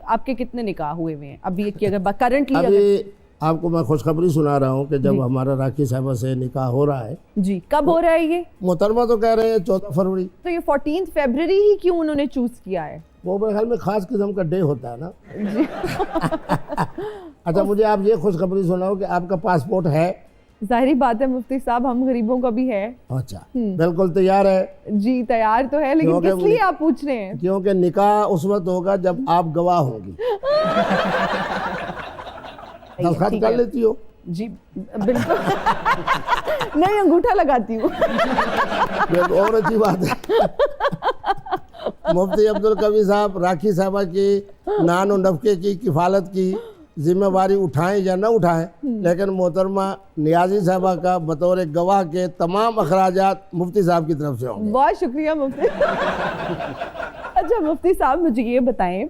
آپ کے کتنے نکاح ہوئے ہوئے ہیں ابھی کی اگر کرنٹلی؟ ابھی آپ کو میں خوشخبری سنا رہا ہوں کہ جب ہمارا راکھی صاحبہ سے نکاح ہو رہا ہے. جی کب ہو رہا ہے یہ؟ محترمہ تو کہہ رہے ہیں 14 فروری. تو یہ 14 فیبرری ہی کیوں انہوں نے چوز کیا ہے؟ وہ میرے خیال میں خاص قسم کا ڈے ہوتا ہے نا. جی اچھا مجھے آپ یہ خوشخبری سناؤ کہ آپ کا پاسپورٹ ہے؟ ظاہری بات ہے مفتی صاحب ہم غریبوں کا بھی ہے. اچھا بالکل تیار ہے؟ جی تیار تو ہے لیکن کس لیے آپ پوچھ رہے ہیں؟ کیونکہ نکاح اس وقت ہوگا جب آپ گواہ ہوں گی. دستخط کر لیتی ہو؟ جی بالکل نہیں انگوٹھا لگاتی ہوں. اور اچھی بات ہے. مفتی عبدالقوی صاحب راکھی صاحبہ کی نان و نفقے کی کفالت کی ذمہ داری اٹھائیں یا نہ اٹھائیں لیکن محترمہ نیازی صاحبہ کا بطور گواہ کے تمام اخراجات مفتی صاحب کی طرف سے ہوں گے. بہت شکریہ مفتی. اچھا مفتی صاحب مجھے یہ بتائیں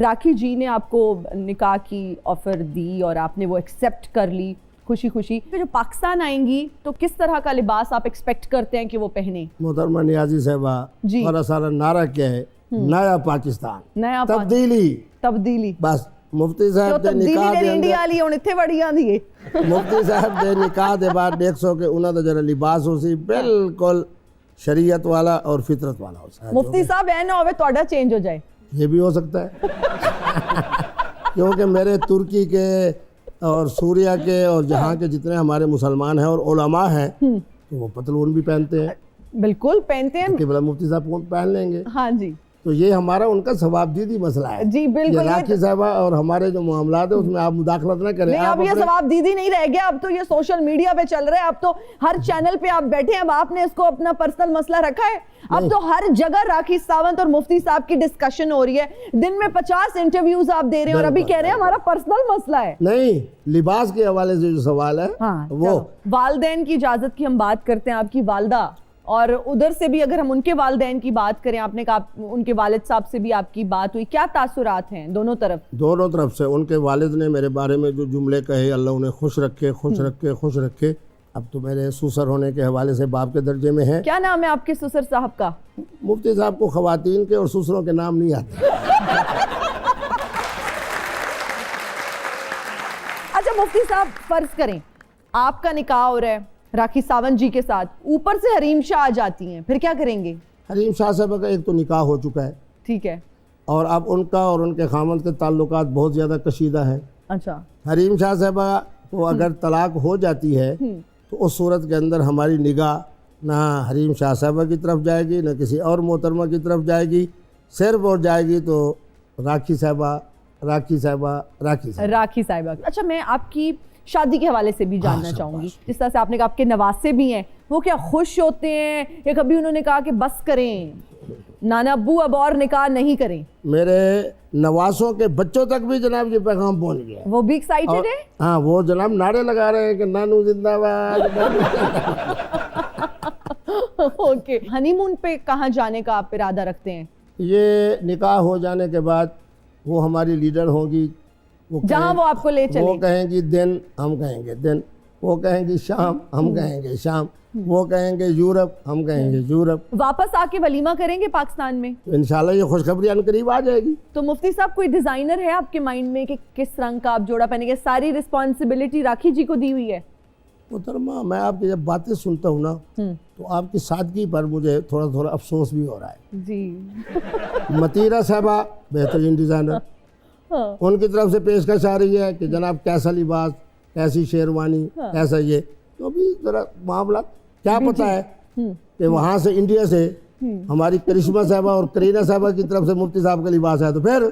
راکھی جی نے آپ کو نکاح کی آفر دی اور آپ نے وہ ایکسیپٹ کر لی خوشی خوشی، جو پاکستان آئیں گی تو کس طرح کا لباس آپ ایکسپیکٹ کرتے ہیں کہ وہ پہنیں؟ محترمہ نیازی صاحبہ ہمارا سارا نعرہ کیا ہے؟ نیا پاکستان، نیا تبدیلی. بس مفتی صاحب دے نکاح دے انڈیا لی ہن ایتھے وڑی آندی ہے. مفتی صاحب دے نکاح دے بعد دیکھ سو کہ انہاں دا جڑا لباس ہو سی بالکل شریعت والا اور فطرت والا ہو سا. مفتی صاحب اے نہ ہوے تہاڈا چینج ہو جائے. یہ بھی ہو سکتا ہے کیونکہ میرے ترکی کے اور سوریا کے اور جہاں کے جتنے ہمارے مسلمان ہیں اور علماء ہیں تو وہ پتلون بھی پہنتے ہیں. بالکل پہنتے ہیں کہ بلا مفتی صاحب پہن لیں گے. ہاں جی تو یہ ہمارا ان کا ثوابدیدی مسئلہ ہے. جی بالکل. راکھی صاحبہ اور ہمارے جو معاملات ہیں اس میں آپ مداخلت نہ کریں. اب یہ ثوابدیدی نہیں رہ گیا، اب تو یہ سوشل میڈیا پہ چل رہا ہے. اب تو ہر چینل پہ آپ بیٹھے ہیں، اب آپ نے اس کو اپنا پرسنل مسئلہ رکھا ہے. اب تو ہر جگہ راکھی ساونت اور مفتی صاحب کی ڈسکشن ہو رہی ہے. دن میں 50 انٹرویوز آپ دے رہے ہیں اور ابھی کہہ رہے ہیں ہمارا پرسنل مسئلہ ہے. نہیں، لباس کے حوالے سے جو سوال ہے وہ والدین کی اجازت کی ہم بات کرتے ہیں. آپ کی والدہ اور ادھر سے بھی اگر ہم ان کے والدین کی بات کریں، آپ نے کہا ان کے والد صاحب سے بھی آپ کی بات ہوئی، کیا تاثرات ہیں دونوں طرف سے؟ ان کے والد نے میرے بارے میں جو جملے کہے، اللہ انہیں خوش رکھے خوش رکھے خوش رکھے. اب تو میرے سسر ہونے کے حوالے سے باپ کے درجے میں ہے. کیا نام ہے آپ کے سسر صاحب کا؟ مفتی صاحب کو خواتین کے اور سسروں کے نام نہیں آتے. اچھا مفتی صاحب فرض کریں آپ کا نکاح ہو رہا ہے راکھی ساونت جی کے ساتھ، اوپر سے حریم شاہ آ جاتی ہیں، پھر کیا کریں گے؟ حریم شاہ صاحب کا ایک تو نکاح ہو چکا ہے، ٹھیک ہے، اور اب ان کا اور ان کے خامند کے تعلقات بہت زیادہ کشیدہ ہیں. اچھا حریم شاہ صاحبہ کو اگر طلاق ہو جاتی ہے تو اس صورت کے اندر ہماری نگاہ نہ حریم شاہ صاحبہ کی طرف جائے گی نہ کسی اور محترمہ کی طرف جائے گی، صرف اور جائے گی تو راکھی صاحبہ. اچھا میں آپ کی شادی کے حوالے سے بھی جاننا چاہوں گی. جس طرح سے آپ نے کہا آپ کے نواسے بھی ہیں، وہ کیا خوش ہوتے ہیں یا کبھی انہوں نے کہا کہ بس کریں نانا ابو اب اور نکاح نہیں کریں؟ میرے نواسوں کے بچوں تک بھی جناب یہ پیغام پہنچ گیا. وہ بھی ایکسائٹڈ ہیں؟ ہاں وہ جناب نعرے لگا رہے ہیں کہ نانو زندہ باد. اوکے، ہنی مون پہ کہاں جانے کا آپ ارادہ رکھتے ہیں؟ یہ نکاح ہو جانے کے بعد وہ ہماری لیڈر ہوں گی، جہاں وہ آپ کو لے چلیں. وہ کہیں گی دن، ہم کہیں گے دن. وہ کہیں گی شام، ہم کہیں گے شام. وہ کہیں گے یورپ، ہم کہیں گے یورپ. واپس آ کے ولیمہ کریں گے پاکستان میں؟ انشاءاللہ یہ خوشخبری ان قریب آ جائے گی. تو مفتی صاحب کوئی ڈیزائنر ہے آپ کے مائنڈ میں کہ کس رنگ کا آپ جوڑا پہنیں گے؟ ساری رسپانسبلٹی راکھی جی کو دی ہوئی ہے. محترمہ میں آپ کی جب باتیں سنتا ہوں نا تو آپ کی سادگی پر مجھے تھوڑا افسوس بھی ہو رہا ہے. جی متیرہ صاحبہ بہترین ڈیزائنر، ان کی طرف سے پیشکش آ رہی ہے کہ جناب کیسا لباس، کیسی شیروانی، کیسا یہ. تو ابھی ذرا معاملہ کیا پتہ ہے کہ وہاں سے انڈیا سے ہماری کرشمہ صاحبہ اور کرینہ صاحبہ کی طرف سے مفتی صاحب کا لباس ہے تو پھر.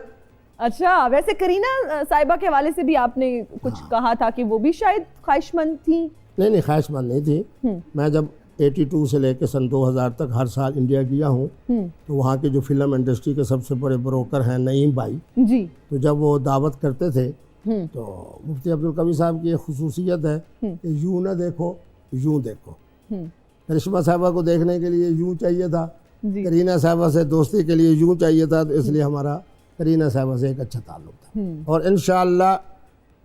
اچھا ویسے کرینہ صاحبہ کے حوالے سے بھی آپ نے کچھ کہا تھا کہ وہ بھی شاید خواہش مند تھی. نہیں خواہش مند نہیں تھی. میں جب 82 سے لے کے سن 2000 تک ہر سال انڈیا گیا ہوں تو وہاں کے جو فلم انڈسٹری کے سب سے بڑے بروکر ہیں نعیم بھائی جی، تو جب وہ دعوت کرتے تھے تو مفتی عبدالقوی صاحب کی ایک خصوصیت ہے کہ یوں نہ دیکھو یوں دیکھو. کرشمہ صاحبہ کو دیکھنے کے لیے یوں چاہیے تھا، کرینہ صاحبہ سے دوستی کے لیے یوں چاہیے تھا، تو اس لیے ہمارا کرینہ صاحبہ سے ایک اچھا تعلق تھا. اور انشاءاللہ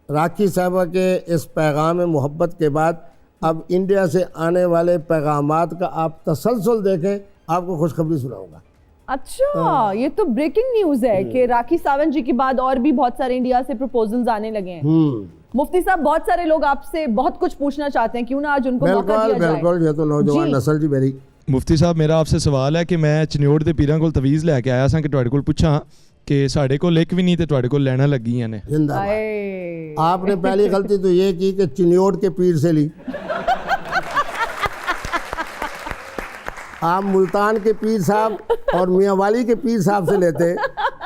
راکھی صاحبہ کے اس پیغام محبت کے بعد اب انڈیا سے آنے والے پیغامات کا آپ تسلسل دیکھیں، آپ کو خوشخبری سناؤں گا. اچھا یہ تو بریکنگ نیوز ہے کہ راکھی ساونت جی کے بعد اور بھی بہت سارے انڈیا سے پروپوزلز آنے لگے ہیں. مفتی صاحب بہت سارے لوگ آپ سے بہت کچھ پوچھنا چاہتے ہیں, کیوں نہ آج ان کو موقع دیا جائے. بالکل, یہ تو نوجوان نسل جی میری. مفتی صاحب میرا آپ سے سوال ہے کہ میں چنیوڑ دے پیراں کول تویز لے کے آیا سا کہ تواڈے کول پوچھاں کہ ساڈے کول ایک بھی نہیں تے تواڈے کول لینا لگیاں نے. زندہ باد. آپ نے پہلی غلطی تو یہ کی کہ چنیوڑ کے پیر سے لی. آپ ملتان کے پیر صاحب اور میاں والی کے پیر صاحب سے لیتے.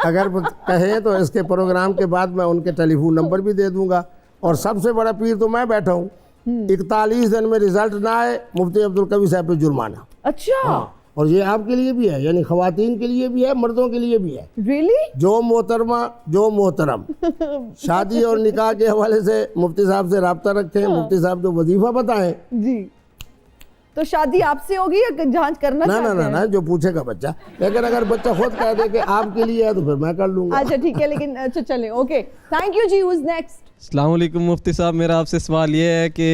اگر کہیں تو اس کے پروگرام کے بعد میں ان کے ٹیلی فون نمبر بھی دے دوں گا. اور سب سے بڑا پیر تو میں بیٹھا ہوں. 41 دن میں رزلٹ نہ آئے, مفتی عبدالقوی صاحب پہ جرمانہ. اچھا, اور یہ آپ کے لیے بھی ہے, یعنی خواتین کے لیے بھی ہے, مردوں کے لیے بھی ہے. ریئلی؟ جو محترمہ جو محترم شادی اور نکاح کے حوالے سے مفتی صاحب سے رابطہ رکھیں, مفتی صاحب جو وظیفہ بتائیں. جی تو شادی آپ سے ہوگی یا جانچ کرنا چاہتے ہیں؟ نہ, جو پوچھے گا بچہ. لیکن اگر بچہ خود کہہ دے کہ آپ کے لیے ہے تو پھر میں کر لوں گا. اچھا ٹھیک ہے, لیکن اچھا چلیں, اوکے تھینک یو جی. Who's next? السلام علیکم مفتی صاحب, میرا آپ سے سوال یہ ہے کہ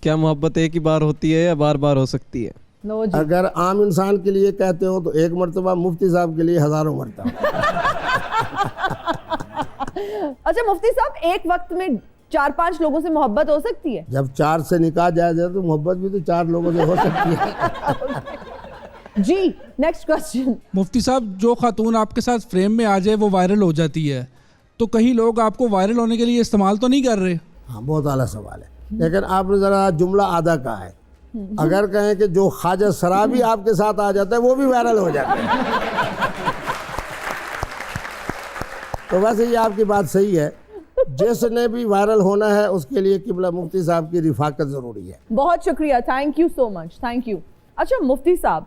کیا محبت ایک ہی بار ہوتی ہے یا بار بار ہو سکتی ہے؟ نو جی. اگر عام انسان کے لیے کہتے ہو تو ایک مرتبہ, مفتی صاحب کے لیے ہزاروں مرتبہ. اچھا مفتی صاحب ایک وقت میں 4-5 لوگوں سے محبت ہو سکتی ہے؟ جب 4 سے نکاح جائز ہے تو محبت بھی تو 4 لوگوں سے ہو سکتی ہے. جی نیکسٹ کوسچن. مفتی صاحب جو خاتون آپ کے ساتھ فریم میں آ جائے وہ وائرل ہو جاتی ہے, تو کہیں لوگ آپ کو وائرل ہونے کے لیے استعمال تو نہیں کر رہے؟ ہاں بہت اعلیٰ سوال ہے, لیکن آپ نے ذرا جملہ آدھا کہا ہے. اگر کہیں کہ جو خواجہ سرا بھی آپ کے ساتھ آ جاتا ہے وہ بھی وائرل ہو جاتا ہے. تو ویسے یہ آپ کی بات صحیح ہے, جس نے بھی وائرل ہونا ہے اس کے لیے قبلہ مفتی صاحب کی رفاقت ضروری ہے. بہت شکریہ, thank you so much, thank you. اچھا مفتی صاحب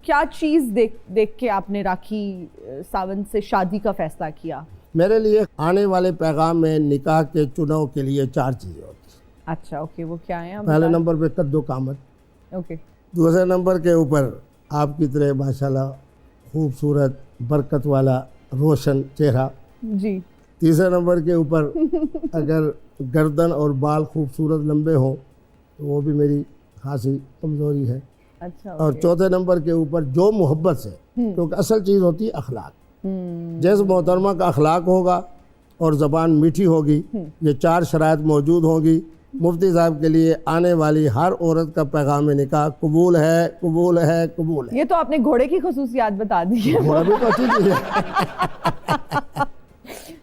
کیا چیز دیکھ کے آپ نے راکھی ساونت سے شادی کا فیصلہ کیا؟ میرے لیے آنے والے پیغام میں نکاح کے چناؤ کے لیے 4 چیزیں ہوتی ہیں. اچھا اوکے, وہ کیا ہیں؟ پہلے نمبر پہ قد و قامت. اوکے. دوسرے نمبر کے اوپر آپ کی طرح ماشاءاللہ خوبصورت برکت والا روشن چہرہ. جی. تیسرے نمبر کے اوپر اگر گردن اور بال خوبصورت لمبے ہوں تو وہ بھی میری خاصی کمزوری ہے. اچھا. اور چوتھے نمبر کے اوپر جو محبت سے, کیونکہ اصل چیز ہوتی ہے اخلاق. جیسے محترمہ کا اخلاق ہوگا اور زبان میٹھی ہوگی, یہ 4 شرائط موجود ہوں گی, مفتی صاحب کے لیے آنے والی ہر عورت کا پیغام نکاح قبول ہے, قبول ہے, قبول ہے. یہ تو آپ نے گھوڑے کی خصوصیات بتا دی ہے. گھوڑا بھی تو اچھی چیز ہے.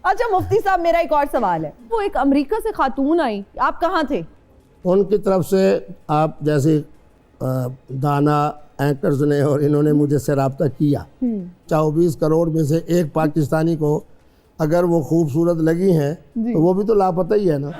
اچھا مفتی صاحب میرا ایک اور سوال ہے, وہ ایک امریکہ سے خاتون آئی, آپ کہاں تھے؟ ان کی طرف سے آپ جیسے دانا اینکرز نے اور انہوں نے مجھے سے رابطہ کیا. 24 کروڑ میں سے ایک پاکستانی کو اگر وہ خوبصورت لگی ہیں تو وہ بھی تو لاپتہ ہی ہے نا.